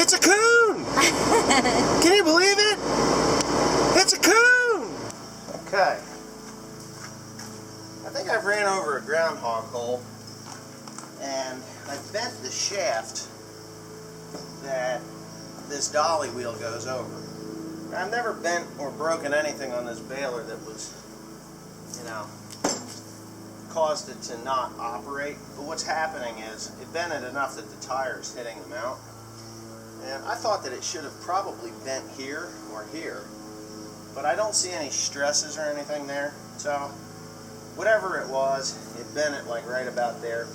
It's a coon! Can you believe it? It's a coon! Okay. I think I've ran over a groundhog hole, and I bent the shaft that this dolly wheel goes over. I've never bent or broken anything on this baler that was, caused it to not operate. But what's happening is it bent it enough that the tire is hitting the mount. And I thought that it should have probably bent here or here, but I don't see any stresses or anything there. So whatever it was, it bent it like right about there.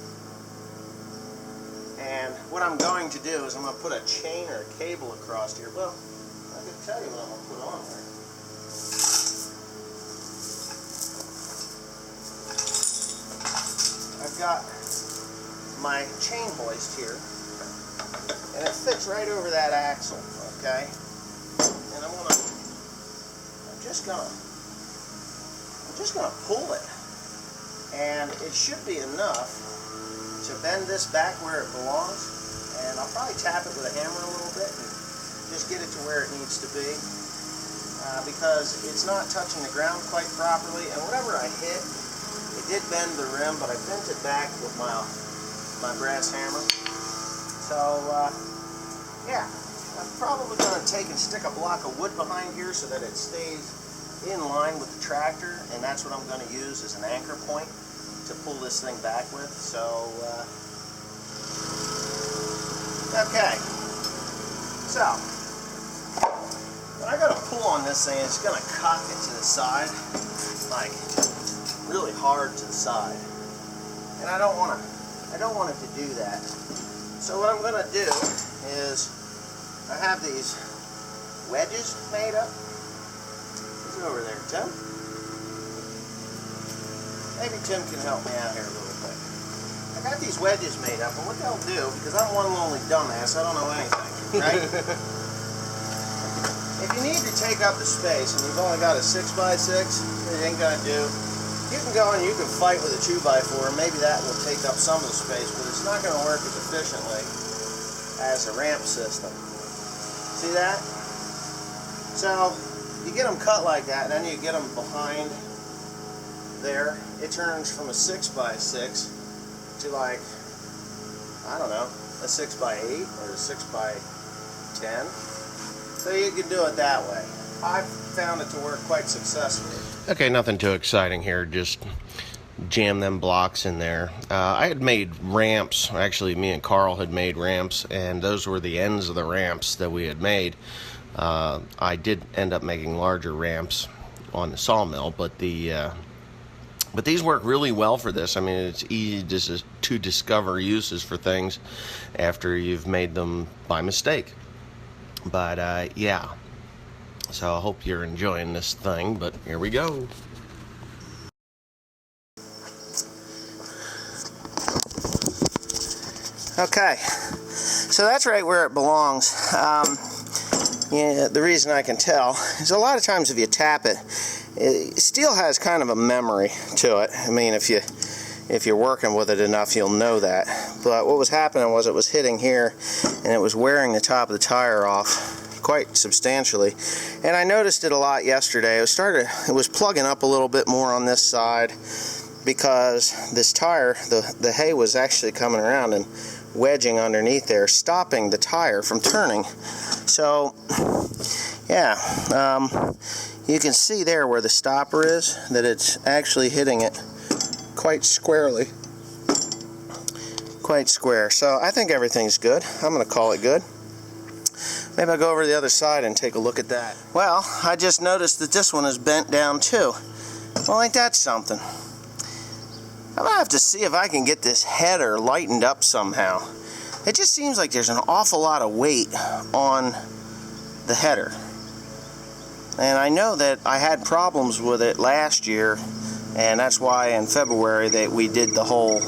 And what I'm going to do is I'm going to put a chain or a cable across here. Well, I can tell you what I'm going to put on there. I've got my chain hoist here, and it fits right over that axle, okay? And I'm just gonna pull it, and it should be enough to bend this back where it belongs. And I'll probably tap it with a hammer a little bit and just get it to where it needs to be, because it's not touching the ground quite properly. And whatever I hit, it did bend the rim, but I bent it back with my brass hammer. So yeah, I'm probably going to take and stick a block of wood behind here so that it stays in line with the tractor, and that's what I'm going to use as an anchor point to pull this thing back with. So okay, so when I go to pull on this thing, it's going to cock it to the side, like really hard to the side, and I don't want it to do that. So what I'm going to do is I have these wedges made up. Who's over there, Tim? Maybe Tim can help me out here a little bit. I got these wedges made up, and what they'll do, because I'm one lonely dumbass, I don't know anything, right? If you need to take up the space and you've only got a 6x6, it ain't gonna do. You can go and you can fight with a 2x4, and maybe that will take up some of the space, but it's not going to work as efficiently as a ramp system. See that? So you get them cut like that, and then you get them behind there. It turns from a 6x6 to, like, I don't know, a 6x8 or a 6x10. So you can do it that way. I've found it to work quite successfully. Okay, nothing too exciting here, just jam them blocks in there. I had made ramps, actually me and Carl had made ramps, and those were the ends of the ramps that we had made. I did end up making larger ramps on the sawmill, but these work really well for this. I mean, it's easy to discover uses for things after you've made them by mistake. But yeah. So I hope you're enjoying this thing, but here we go. Okay, so that's right where it belongs. Yeah, the reason I can tell is a lot of times if you tap it, steel has kind of a memory to it. I mean, if you're working with it enough, you'll know that. But what was happening was it was hitting here, and it was wearing the top of the tire off quite substantially, and I noticed it a lot yesterday. It was plugging up a little bit more on this side because this tire, the hay was actually coming around and wedging underneath there, stopping the tire from turning. So yeah, you can see there where the stopper is that it's actually hitting it quite squarely, quite square. So I think everything's good. I'm going to call it good. Maybe I'll go over to the other side and take a look at that. Well, I just noticed that this one is bent down too. Well, ain't that something? I'm gonna have to see if I can get this header lightened up somehow. It just seems like there's an awful lot of weight on the header. And I know that I had problems with it last year, and that's why in February that we did the whole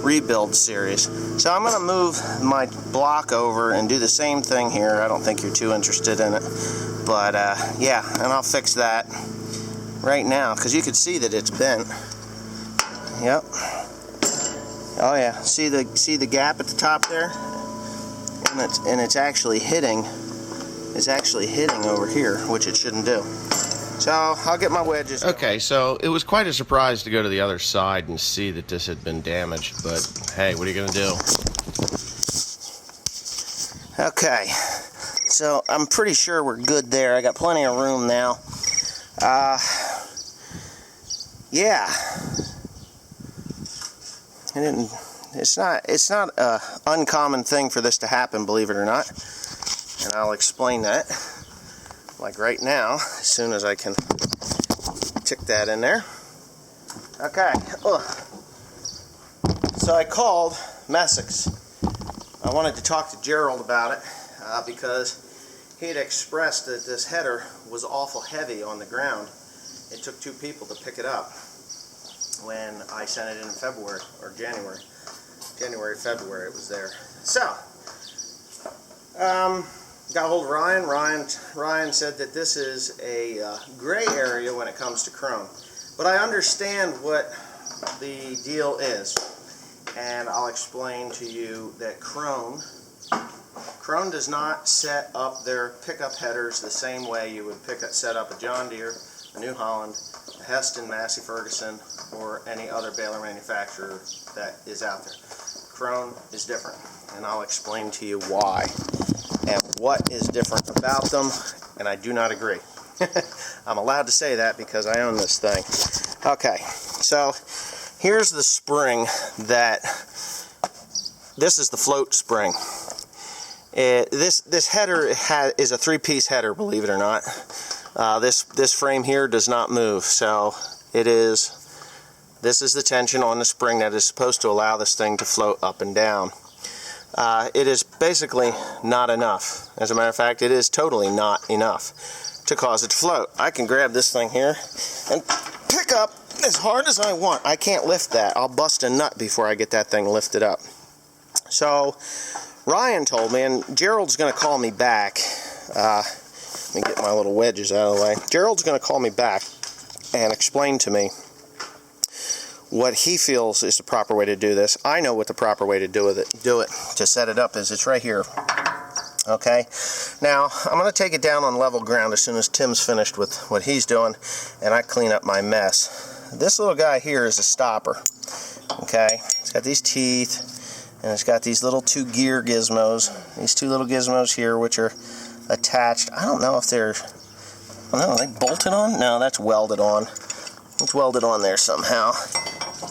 rebuild series. So I'm going to move my block over and do the same thing here. I don't think you're too interested in it, but yeah, and I'll fix that right now because you can see that it's bent. Yep. Oh yeah, see the gap at the top there, and it's actually hitting. It's actually hitting over here, which it shouldn't do. So I'll get my wedges. Okay, so it was quite a surprise to go to the other side and see that this had been damaged, but hey, what are you going to do? Okay, so I'm pretty sure we're good there. I got plenty of room now. Yeah. It's not a uncommon thing for this to happen, believe it or not. And I'll explain that, like right now, as soon as I can tick that in there. Okay. So I called Messick's. I wanted to talk to Gerald about it because he had expressed that this header was awful heavy on the ground. It took 2 people to pick it up when I sent it in February or January. February it was there. So, got a hold of Ryan. Ryan said that this is a gray area when it comes to Krone. But I understand what the deal is. And I'll explain to you that Krone does not set up their pickup headers the same way you would set up a John Deere, a New Holland, a Heston, Massey Ferguson, or any other baler manufacturer that is out there. Krone is different, and I'll explain to you why and what is different about them, and I do not agree. I'm allowed to say that because I own this thing. Okay, so here's the spring this is the float spring. This header is a 3-piece header, believe it or not. This frame here does not move, so this is the tension on the spring that is supposed to allow this thing to float up and down. It is basically not enough. As a matter of fact, it is totally not enough to cause it to float. I can grab this thing here and pick up as hard as I want. I can't lift that. I'll bust a nut before I get that thing lifted up. So Ryan told me, and Gerald's going to call me back. Let me get my little wedges out of the way. Gerald's going to call me back and explain to me what he feels is the proper way to do this. I know what the proper way to do it to set it up is. It's right here. Okay, now I'm going to take it down on level ground as soon as Tim's finished with what he's doing and I clean up my mess. This little guy here is a stopper. Okay, it's got these teeth and it's got these little 2 gear gizmos. These 2 little gizmos here, which are attached. I don't know if they're, are they bolted on? No, that's welded on. It's welded on there somehow.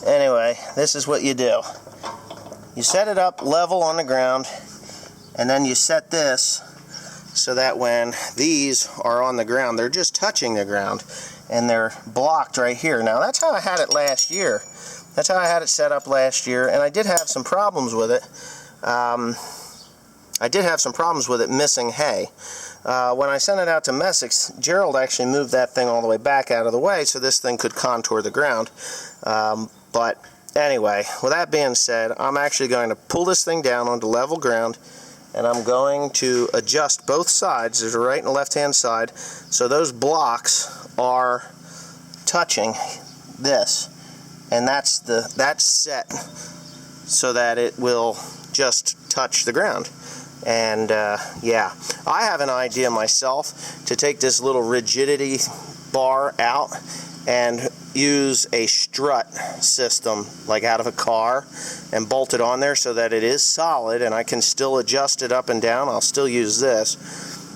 Anyway, this is what you do. You set it up level on the ground, and then you set this so that when these are on the ground, they're just touching the ground, and they're blocked right here. Now, that's how I had it last year. That's how I had it set up last year, and I did have some problems with it. Missing hay. When I sent it out to Messick's, Gerald actually moved that thing all the way back out of the way so this thing could contour the ground. But anyway, with that being said, I'm actually going to pull this thing down onto level ground, and I'm going to adjust both sides. There's a right and a left-hand side, so those blocks are touching this, and that's set so that it will just touch the ground. And yeah, I have an idea myself to take this little rigidity bar out and use a strut system like out of a car and bolt it on there so that it is solid and I can still adjust it up and down. I'll still use this.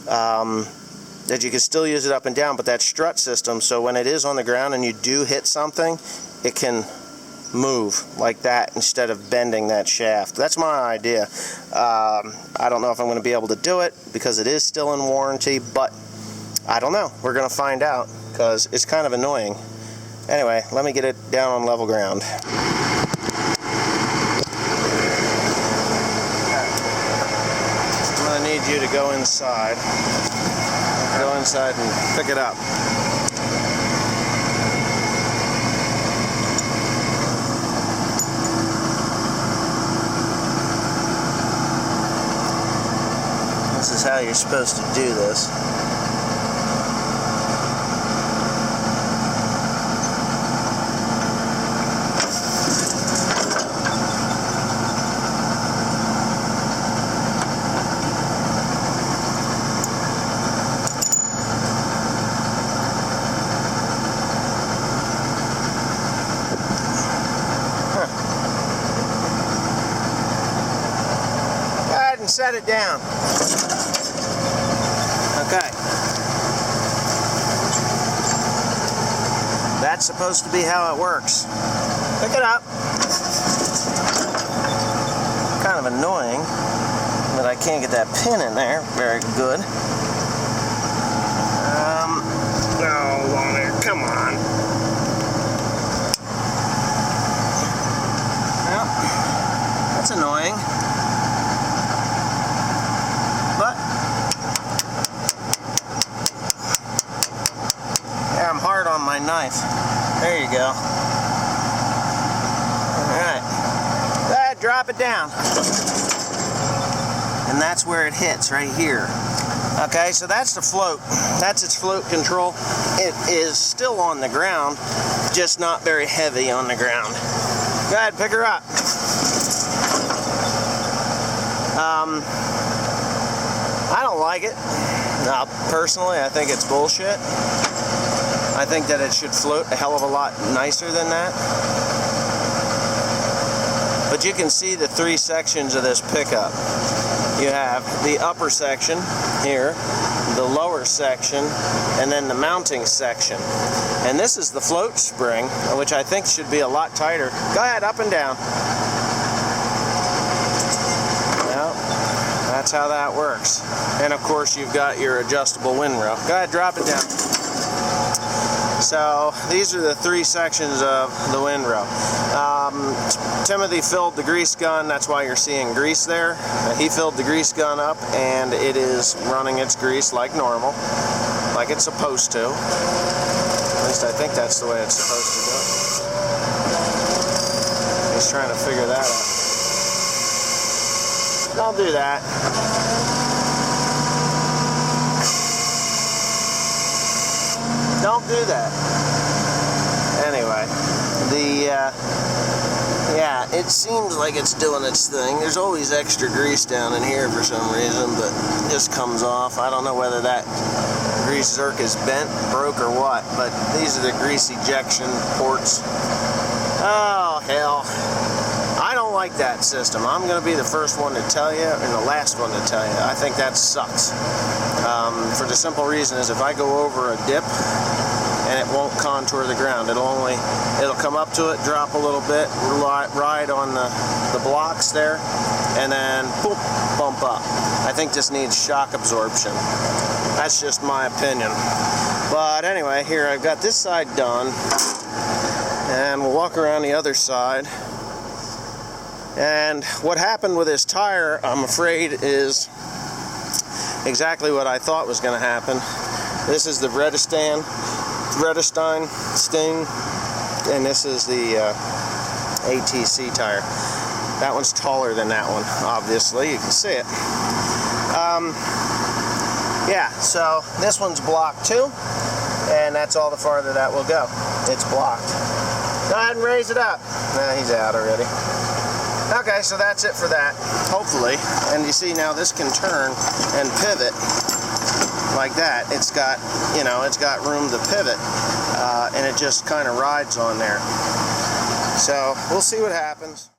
That you can still use it up and down, but that strut system, so when it is on the ground and you do hit something, it can move like that instead of bending that shaft. That's my idea. I don't know if I'm going to be able to do it because it is still in warranty, but I don't know. We're going to find out because it's kind of annoying. Anyway, let me get it down on level ground. I'm going to need you to go inside. Go inside and pick it up. This is how you're supposed to do this. set it down. Okay. That's supposed to be how it works. Pick it up. Kind of annoying that I can't get that pin in there. Very good. Oh, on there. Come on. Well, that's annoying. But yeah, I'm hard on my knife. There you go. Alright. Go ahead, drop it down. And that's where it hits, right here. Okay, so that's the float. That's its float control. It is still on the ground, just not very heavy on the ground. Go ahead, pick her up. I don't like it. Now, personally, I think it's bullshit. I think that it should float a hell of a lot nicer than that. But you can see the three sections of this pickup. You have the upper section here, the lower section, and then the mounting section. And this is the float spring, which I think should be a lot tighter. Go ahead, up and down. Well, that's how that works. And of course you've got your adjustable windrow. Go ahead, drop it down. So these are the three sections of the windrow. Timothy filled the grease gun, that's why you're seeing grease there. He filled the grease gun up and it is running its grease like normal, like it's supposed to. At least I think that's the way it's supposed to go. He's trying to figure that out. I'll do that. Don't do that. Anyway, yeah, it seems like it's doing its thing. There's always extra grease down in here for some reason, but it just comes off. I don't know whether that grease zerk is bent, broke, or what, but these are the grease ejection ports. Oh, hell. I don't like that system. I'm going to be the first one to tell you, and the last one to tell you. I think that sucks. For the simple reason is if I go over a dip, and it won't contour the ground. It'll come up to it, drop a little bit, ride on the blocks there, and then boom, bump up. I think this needs shock absorption. That's just my opinion. But anyway, here I've got this side done, and we'll walk around the other side. And what happened with this tire, I'm afraid, is exactly what I thought was going to happen. This is the Vredestein Sting, and this is the ATC tire. That one's taller than that one, obviously. You can see it. Yeah, so this one's blocked too, and that's all the farther that will go. It's blocked. Go ahead and raise it up. Nah, he's out already. Okay, so that's it for that, hopefully. And you see now this can turn and pivot like that. It's got, it's got room to pivot, and it just kind of rides on there. So we'll see what happens.